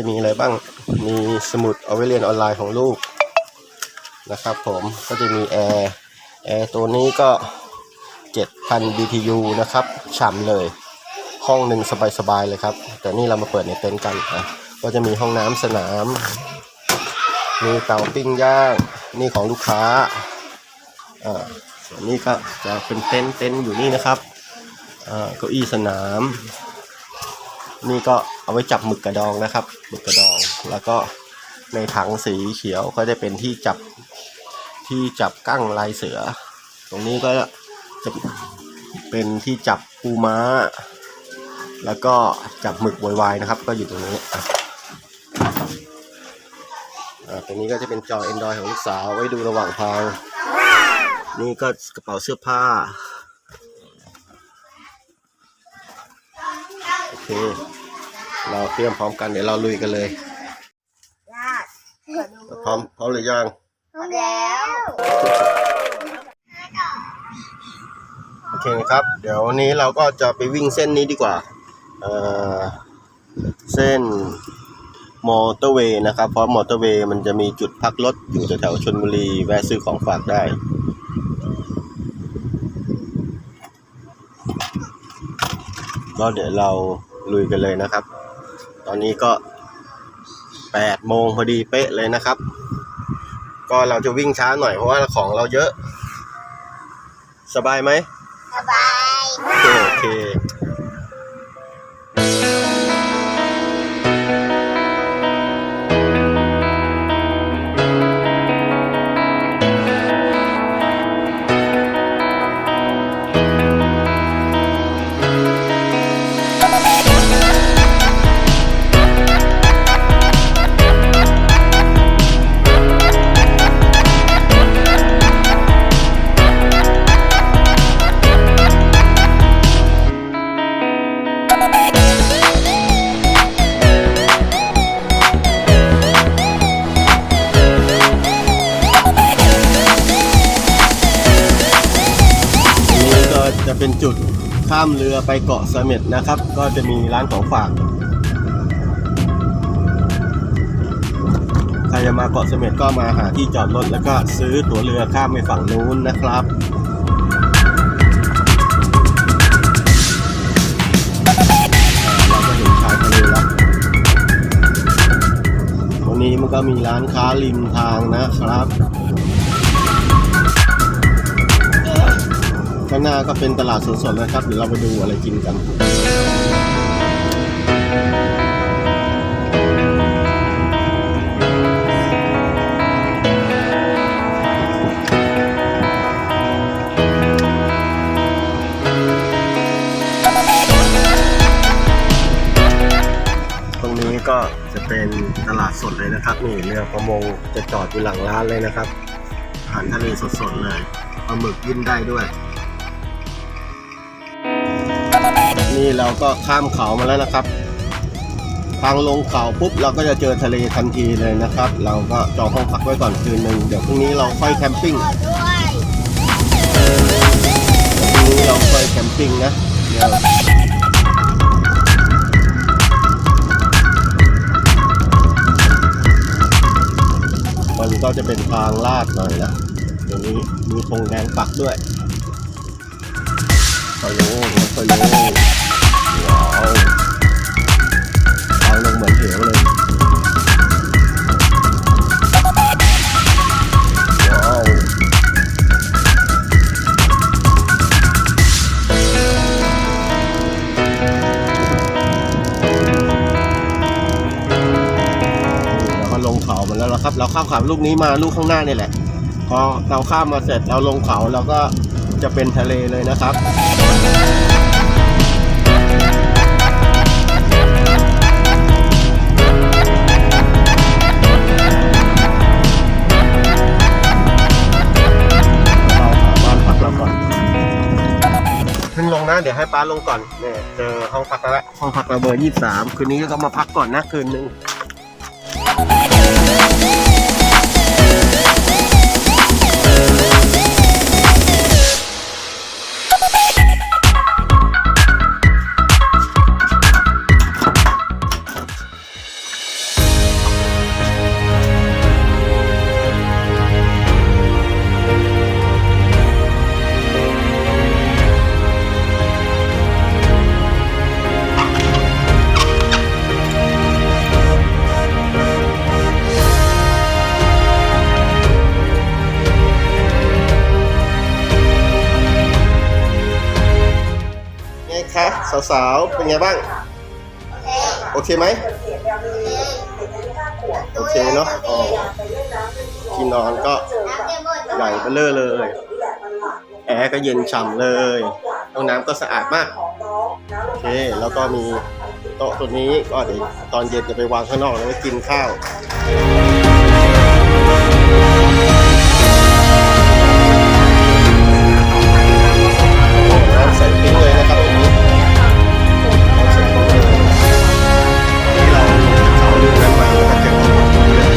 จะมีอะไรบ้างมีสมุดเอาไว้เรียนออนไลน์ของลูกนะครับผมก็จะมีแอร์ตัวนี้ก็ 7,000 BTU นะครับฉ่ำเลยห้องหนึ่งสบายๆเลยครับแต่นี่เรามาเปิดในเต็นท์กันก็จะมีห้องน้ำสนามมีเตาปิ้งย่างนี่ของลูกค้าส่วนนี้ก็จะเป็นเต็นท์อยู่นี่นะครับเก้าอี้สนามนี่ก็เอาไว้จับหมึกกระดองนะครับหมึกกระดองแล้วก็ในถังสีเขียวก็จะเป็นที่จับกั้งลายเสือตรงนี้ก็จะเป็นที่จับปูม้าแล้วก็จับหมึกโวยวายนะครับก็อยู่ตรงนี้ตรงนี้ก็จะเป็นจอ Android ของลูกสาวไว้ดูระหว่างทางนี่ก็กระเป๋าเสื้อผ้าโอเคเราเตรียมพร้อมกันเดี๋ยวเราลุยกันเลยพร้อมหรือยังพร้อมแล้วโอเคครับเดี๋ยววันนี้เราก็จะไปวิ่งเส้นนี้ดีกว่าเส้นมอเตอร์เวย์นะครับเพราะมอเตอร์เวย์มันจะมีจุดพักรถอยู่แถวชลบุรีแวะซื้อของฝากได้ก็เดี๋ยวเราลุยกันเลยนะครับตอนนี้ก็8 โมงพอดีเป๊ะเลยนะครับก็เราจะวิ่งช้าหน่อยเพราะว่าของเราเยอะสบายไหมสบายโอเคจะเป็นจุดข้ามเรือไปเกาะเสม็ดนะครับก็จะมีร้านของฝากใครจะมาเกาะเสม็ดก็มาหาที่จอดรถแล้วก็ซื้อตั๋วเรือข้ามไปฝั่งนู้นนะครับเราจะเห็นชายทะเลแล้ววันนี้มันก็มีร้านค้าริมทางนะครับข้างหน้าก็เป็นตลาดสดๆนะครับเดี๋ยวเราไปดูอะไรกินกันตรงนี้ก็จะเป็นตลาดสดเลยนะครับนี่เรือประมงจะจอดอยู่หลังร้านเลยนะครับอาหารทะเลสดๆเลยปลาหมึกยื่นได้ด้วยนี่เราก็ข้ามเขามาแล้วนะครับทางลงเขาปุ๊บเราก็จะเจอทะเลทันทีเลยนะครับเราก็จองห้องพักไว้ก่อนคืนนึงเดี๋ยวพรุ่งนี้เราค่อยแคมปิ้งพรุ่งนี้เราค่อยแคมปิ้งนะเดี๋ยวมันก็จะเป็นทางลาดหน่อยนะตรงนี้มีธงแดงปักด้วยคอยโล่คอยโล่ว้าวทางลงเหมือนเหวเลยว้าวเราก็ลงเขามาแล้วครับเราข้ามเขาลูกนี้มาลูกข้างหน้านี่แหละพอเราข้ามมาเสร็จเราลงเขาเราก็จะเป็นทะเลเลยนะครับขึ้นลงนะเดี๋ยวให้ป้าลงก่อนเนี่ยเจอห้องพักแล้วห้องพักเราเบอร์23คืนนี้ก็มาพักก่อนนะคืนนึง คะสาวๆเป็นไงบ้างโอเคไหมโอเคเนาะอ๋อที่นอนก็ใหญ่เบ้อเร่อเลยแอร์ก็เย็นฉ่ำเลยห้องน้ำก็สะอาดมากโอเคแล้วก็มีโต๊ะตัวนี้ก็เดี๋ยวตอนเย็นจะไปวางข้างนอกแล้วไปกินข้าวน้ำใส่ทิ้งเลยนะครับตรงนี้น้ำใส่ทิ้งเลยที่เราเขาดูกันมาแล้วก็เก็บไว้เรื่อย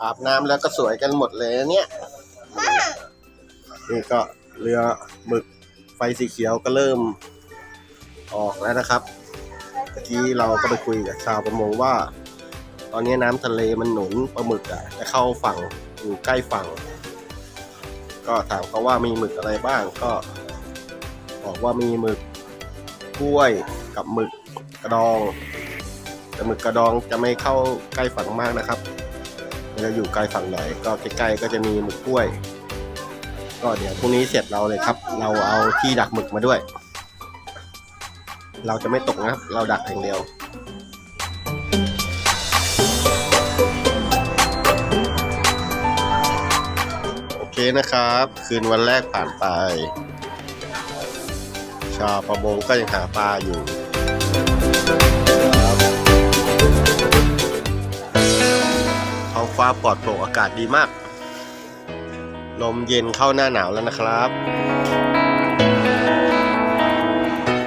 อาบน้ำแล้วก็สวยกันหมดเลยเนี่ยนี่ก็เรือหมึกไฟสีเขียวก็เริ่มออกแล้วนะครับเมื่อกี้เราก็ไปคุยกับชาวประมงว่าตอนนี้น้ำทะเลมันหนุนปลาหมึกจะเข้าฝั่งอยู่ใกล้ฝั่งก็ถามเขาว่ามีหมึกอะไรบ้างก็บอกว่ามีหมึกกล้วยกับหมึกกระดองแต่หมึกกระดองจะไม่เข้าใกล้ฝั่งมากนะครับจะอยู่ไกลฝั่งหน่อยก็ใกล้ๆก็จะมีหมึกกล้วยก็เดี๋ยวพรุ่งนี้เสร็จเราเลยครับเราเอาที่ดักหมึกมาด้วย เราจะไม่ตกนะครับเราดักอย่างเดียวโอเคนะครับคืนวันแรกผ่านไปชาวประมงก็ยังหาปลาอยู่ท้องฟ้าปลอดโปร่งอากาศดีมากลมเย็นเข้าหน้าหนาวแล้วนะครับ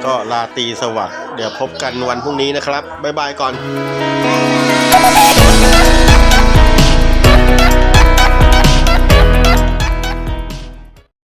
ก็ราตรีสวัสดิ์เดี๋ยวพบกันวันพรุ่งนี้นะครับบ๊ายบายก่อน